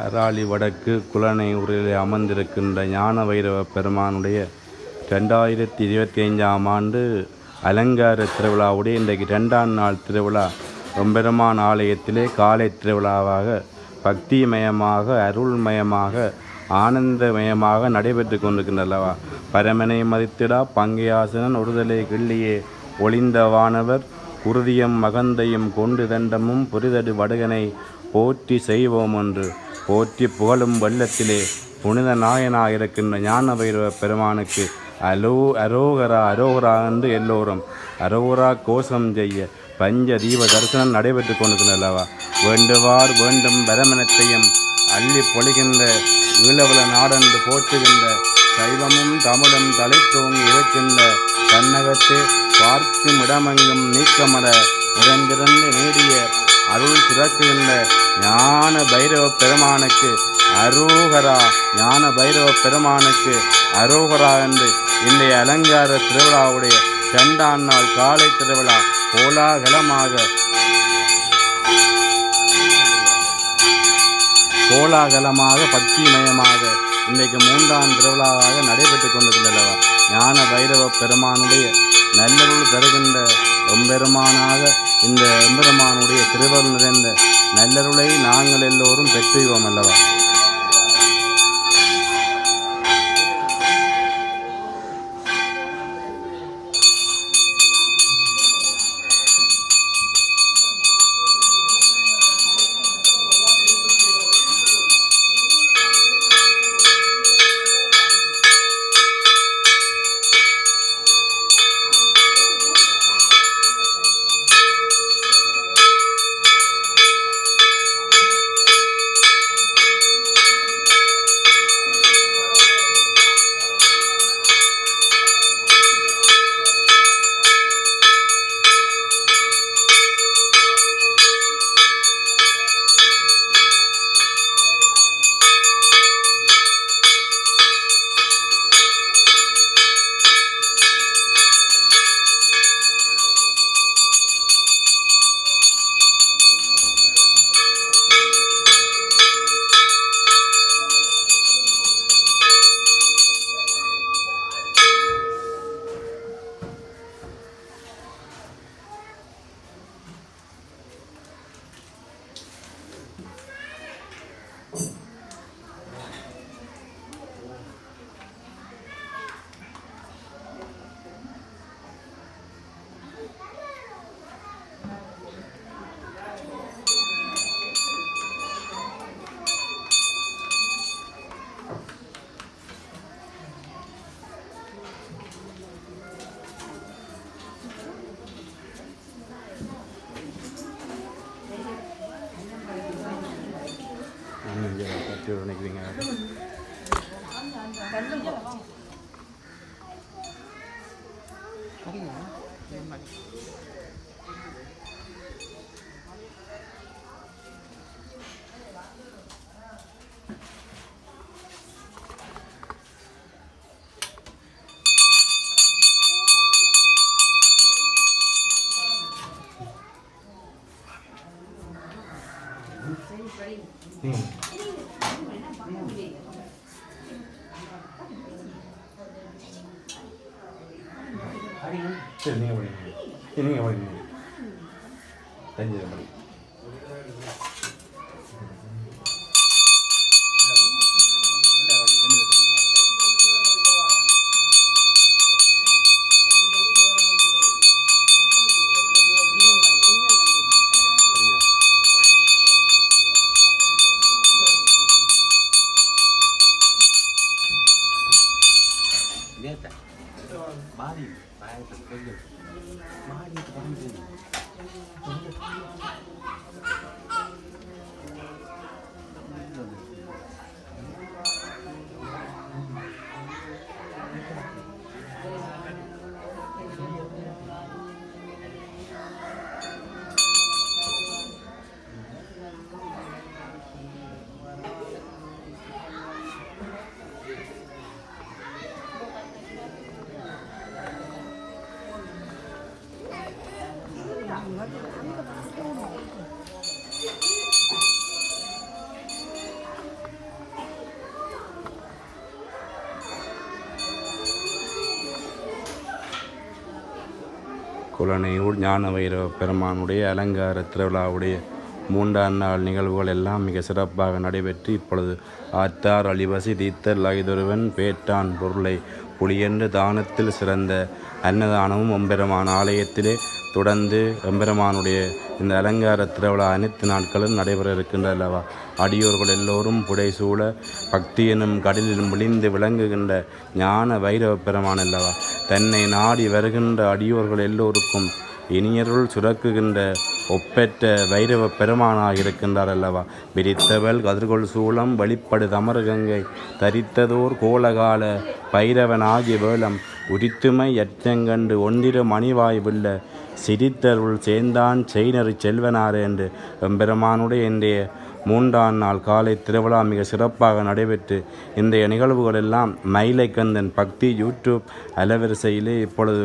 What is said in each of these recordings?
அராலி வடக்கு குலனை ஊரில் அமர்ந்திருக்கின்ற ஞான வைரவ பெருமானுடைய 2025ஆம் ஆண்டு அலங்கார திருவிழாவுடைய இன்றைக்கு 2ஆம் நாள் திருவிழா ரொம்பெருமான் ஆலயத்திலே காலை திருவிழாவாக பக்திமயமாக அருள்மயமாக ஆனந்தமயமாக நடைபெற்று கொண்டிருக்கின்றல்லவா. பரமனை மதித்திடா பங்கையாசனன் ஒருதலை கிள்ளியே ஒளிந்த வானவர் குருதியம் மகந்தையும் கொண்டு தண்டமும் புரிதடு வடகனை போற்றி செய்வோம் என்று போற்றி புகழும் வெள்ளத்திலே புனித நாயனாக இருக்கின்ற ஞான வைரவ பெருமானுக்கு அரோகரா அரோகரா என்று எல்லோரும் அரோகரா கோஷம் செய்ய பஞ்ச தீப தரிசனம் நடைபெற்று கொண்டிருக்கின்றல்லவா. வேண்டுவார் வேண்டும் பரமனத்தையும் அள்ளி பொழிகின்ற ஈழவள நாடென்று போற்றுகின்ற சைவமும் தமிழும் தலை தோங்கி இருக்கின்ற தன்னகத்தை பார்க்கும் இடமெங்கும் நீக்கமர நிறைந்திருந்து நீடிய அருள் சுரக்குகின்ற ஞான பைரவ பெருமானுக்கு அரோகரா, ஞான பைரவ பெருமானுக்கு அரோகரா என்று இன்றைய அலங்கார திருவிழாவுடைய 2ஆம் நாள் காலை திருவிழா கோலாகலமாக பக்திமயமாக இன்றைக்கு 3ஆம் திருவிழாவாக நடைபெற்று கொண்டிருக்கின்றனவா. ஞான பைரவ பெருமானுடைய நல்லருள் தருகின்ற எம்பெருமானாக இந்த எம்பெருமானுடைய திருவருள் நிறைந்த நல்லருளை நாங்கள் எல்லோரும் பெற்றுவோம் அல்லவா. நினைக்கிறீங்க சரி, நீங்கள் படிங்க தெரிஞ்சதை படி. குலனையூர் ஞான வைரவ பெருமானுடைய அலங்கார திருவிழாவுடைய 3ஆம் நாள் நிகழ்வுகள் எல்லாம் மிக சிறப்பாக நடைபெற்று இப்பொழுது ஆற்றார் அழிவசி தீத்தல் ஐதொருவன் பேட்டான் பொருளை புலியென்று தானத்தில் சிறந்த அன்னதானமும் எம்பெருமான் ஆலயத்திலே தொடர்ந்து எம்பெருமானுடைய இந்த அலங்கார திருவிழா அனைத்து நாட்களும் நடைபெற இருக்கின்ற அல்லவா. அடியோர்கள் எல்லோரும் புடைசூழ பக்தி எனும் கடலிலும் விழிந்து விளங்குகின்ற ஞான வைரவ பெருமான் அல்லவா. தன்னை நாடி வருகின்ற அடியோர்கள் எல்லோருக்கும் இனியருள் சுரக்குகின்ற ஒப்பற்ற வைரவ பெருமானாக இருக்கின்றார் அல்லவா. விரித்தவள் கதிர்கொள் சூளம் வழிப்படு தமருகங்கை தரித்ததோர் கோலகால பைரவனாகிய வேளம் உரித்துமை எச்சங்கண்டு ஒன்றிரு மணிவாய் வில்ல சிரித்தருள் சேர்ந்தான் செய்நறி செல்வனார் என்று எம்பெருமானுடைய இன்றைய 3ஆம் நாள் காலை திருவிழா மிக சிறப்பாக நடைபெற்று இன்றைய நிகழ்வுகள் எல்லாம் மயிலைக்கந்தன் பக்தி யூடியூப் அலைவரிசையிலே இப்பொழுது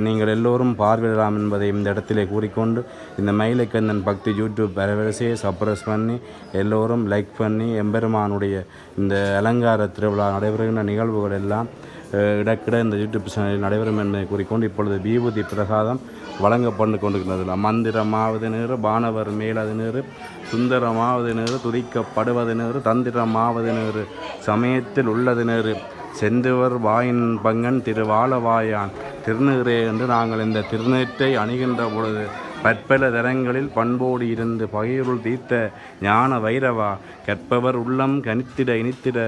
நீங்கள் எல்லோரும் பார்வையிடலாம் என்பதை இந்த இடத்திலே கூறிக்கொண்டு இந்த மயிலைக்கந்தன் பக்தி யூடியூப் அலைவரிசையை சப்ரஸ் பண்ணி எல்லோரும் லைக் பண்ணி எம்பெருமானுடைய இந்த அலங்கார திருவிழா நடைபெறுகின்ற நிகழ்வுகள் எல்லாம் இடக்கிட இந்த யூடியூப் சேனலில் நடைபெறும் என்று கூறிக்கொண்டு இப்பொழுது விபூதி பிரசாதம் வழங்கப்பட்டு கொண்டிருக்கிறது. மந்திரமாவது நேரு பானவர் மேலது நேரு சுந்தரமாவது நேரு துதிக்கப்படுவது நேரு தந்திரமாவது நேரு சமயத்தில் உள்ளது நேரு செந்துவர் வாயின் பங்கன் திருவாளவாயான் திருநீரே என்று நாங்கள் இந்த திருநீற்றை அணிகின்ற பொழுது பற்பல தரங்களில் பண்போடு இருந்து பகையுருள் தீர்த்த ஞான வைரவா கற்பவர் உள்ளம் கனித்திட இனித்திட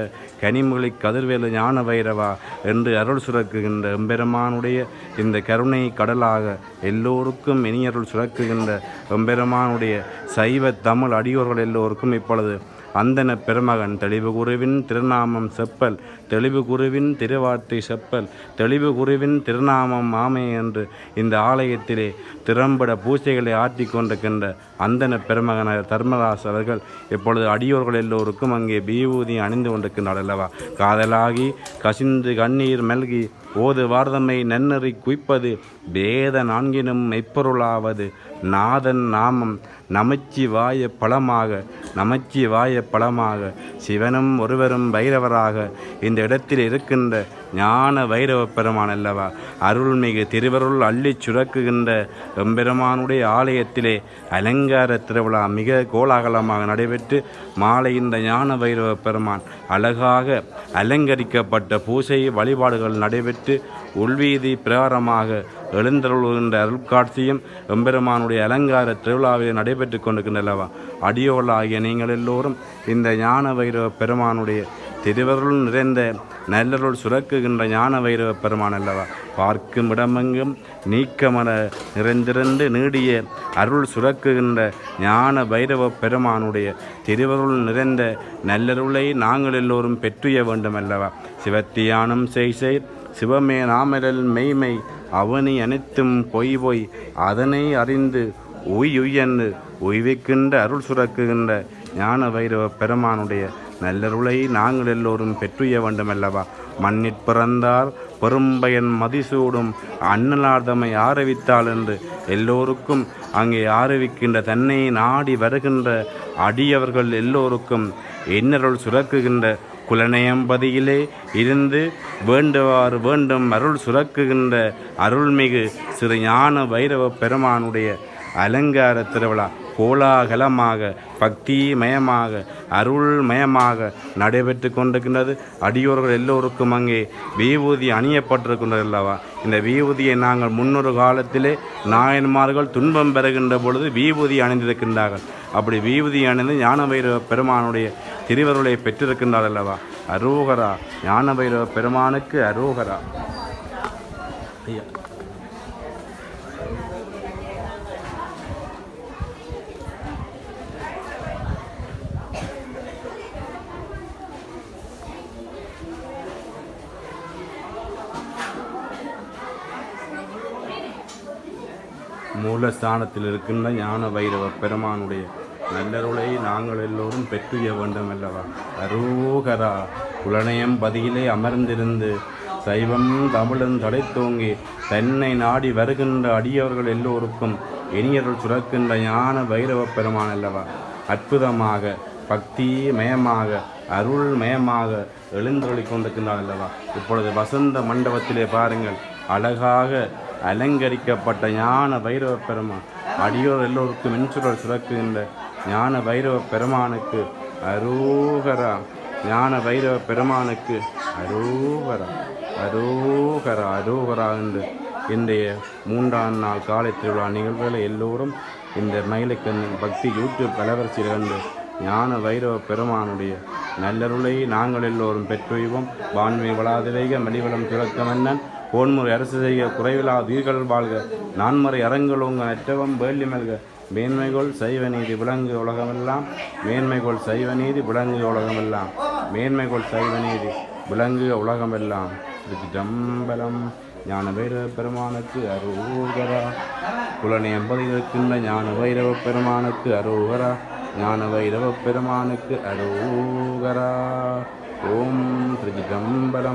கனிமொழி கதிர்வேலு ஞான வைரவா என்று அருள் சுரக்குகின்ற எம்பெருமானுடைய இந்த கருணை கடலாக எல்லோருக்கும் இனியருள் சுரக்குகின்ற எம்பெருமானுடைய சைவ தமிழ் அடியோர்கள் எல்லோருக்கும் இப்பொழுது அந்தன பெருமகன் தெளிவு குருவின் திருநாமம் செப்பல் தெளிவு குருவின் திருவார்த்தை செப்பல் தெளிவு குருவின் திருநாமம் ஆமை என்று இந்த ஆலயத்திலே திறம்பட பூஜைகளை ஆற்றி கொண்டிருக்கின்ற அந்தன பெருமகன தர்மராஸ் அவர்கள் இப்பொழுது அடியோர்கள் எல்லோருக்கும் அங்கே விபூதி அணிந்து கொண்டிருக்கின்றார் அல்லவா. காதலாகி கசிந்து கண்ணீர் மெல்கி ஓது வார்தமை நன்னறி குய்ப்பது வேத நான்கினும் மெய்ப்பொருளாவது நாதன் நாமம் நமச்சிவாய பலமாக சிவனும் ஒருவரும் வைரவராக இந்த இடத்தில் இருக்கின்ற ஞான வைரவ பெருமான் அல்லவா. அருள்மிகு திருவருள் அள்ளிச் சுரக்குகின்ற எம்பெருமானுடைய ஆலயத்திலே அலங்கார திருவிழா மிக கோலாகலமாக நடைபெற்று மாலை இந்த ஞான வைரவ பெருமான் அழகாக அலங்கரிக்கப்பட்ட பூசை வழிபாடுகள் நடைபெற்று உள்வீதி பிரகாரமாக எழுந்தருள்கின்ற அருள்காட்சியும் எம்பெருமானுடைய அலங்கார திருவிழாவில் நடைபெற்று கொண்டிருக்கின்றனவா. அடியோர்களாகிய நீங்கள் எல்லோரும் இந்த ஞான வைரவ பெருமானுடைய திருவருள் நிறைந்த நல்லருள் சுரக்குகின்ற ஞான வைரவ பெருமான் அல்லவா. பார்க்கும் இடமெங்கும் நீக்கமர நிறைந்திருந்து நீடிய அருள் சுரக்குகின்ற ஞான வைரவ பெருமானுடைய திருவருள் நிறைந்த நல்லருளை நாங்கள் எல்லோரும் பெற்றுய வேண்டும் அல்லவா. சிவத்தியானம் செய் சிவமே நாமரல் மெய்மை அவனி அனைத்தும் பொய் அதனை அறிந்து உய்யென்று உய்விக்கின்ற அருள் சுரக்குகின்ற ஞான வைரவ பெருமானுடைய நல்லருளை நாங்கள் எல்லோரும் பெற்றுய வேண்டுமல்லவா. மண்ணிற் பிறந்தார் பெரும்பயன் மதிசூடும் அன்னலார்தமை ஆரவித்தாள் என்று எல்லோருக்கும் அங்கே ஆரவிக்கின்ற தன்னை நாடி வருகின்ற அடியவர்கள் எல்லோருக்கும் இன்னருள் சுரக்குகின்ற குலநயம்பதியிலே இருந்து வேண்டுவார் வேண்டும் அருள் சுரக்குகின்ற அருள்மிகு சிறு ஞான வைரவ பெருமானுடைய அலங்கார திருவிழா கோலாகலமாக பக்திமயமாக அருள்மயமாக நடைபெற்று கொண்டிருக்கின்றது. அடியோர்கள் எல்லோருக்கும் அங்கே விபூதி அணியப்பட்டிருக்கின்றது அல்லவா. இந்த விபூதியை நாங்கள் முன்னொரு காலத்திலே நாயன்மார்கள் துன்பம் பெறுகின்ற பொழுது விபூதி அணிந்திருக்கின்றார்கள். அப்படி விபூதி அணிந்து ஞான வைரவ பெருமானுடைய திருவருளை பெற்றிருக்கின்றார் அல்லவா. அரோகரா ஞான வைரவ பெருமானுக்கு அரோகரா. ஐயா மூலஸ்தானத்தில் இருக்கின்ற ஞான வைரவ பெருமானுடைய நல்லருளை நாங்கள் எல்லோரும் பெற்றுய வேண்டும் அல்லவா. அரோகரா குலநயம் பதியிலே அமர்ந்திருந்து சைவம் தமிழும் தடைத்தோங்கி தன்னை நாடி வருகின்ற அடியவர்கள் எல்லோருக்கும் இனியருள் சுரக்கின்ற ஞான வைரவ பெருமான் அல்லவா. அற்புதமாக பக்திமயமாக அருள்மயமாக எழுந்தருளி கொண்டிருக்கின்றார் அல்லவா. இப்பொழுது வசந்த மண்டபத்திலே பாருங்கள், அழகாக அலங்கரிக்கப்பட்ட ஞான பைரவ பெருமான், அடியோர் எல்லோருக்கும் மென்சுரல் சுரக்குகின்ற ஞான பைரவ பெருமானுக்கு அரோகரா, ஞான பைரவ பெருமானுக்கு அரோகரா, அரோகரா, அரோகரா என்று இன்றைய 3ஆம் நாள் காலை திருவிழா நிகழ்வுகளை எல்லோரும் இந்த மயிலக்கண்ணன் பக்தி யூடியூப் அலவரிசையில் கண்டு ஞான வைரவ பெருமானுடைய நல்லருளை நாங்கள் எல்லோரும் பெற்றுவோம். வான்மை வளாதிரைக மலிவளம் துறக்க மன்னன் கோன்முறை அரசு செய்க குறைவிலா உயிர்கள் வாழ்க நான்மறை அரங்கலோங்க நற்றவம் வேள்வி மல்க மேன்மைகோள் சைவ நீதி விளங்கு உலகமெல்லாம் மேன்மைகோள் சைவ நீதி விளங்கு உலகமெல்லாம் மேன்மைகோள் சைவ நீதி விளங்கு உலகமெல்லாம். திருச்சிற்றம்பலம். ஞான வைரவ பெருமானுக்கு அரோகரா. புலனை 80 இருக்கின்ற ஞான வைரவ பெருமானுக்கு அரோகரா. ஞான வைரவ பெருமானுக்கு அரோகரா. ஓம் திருச்சிற்றம்பலம்.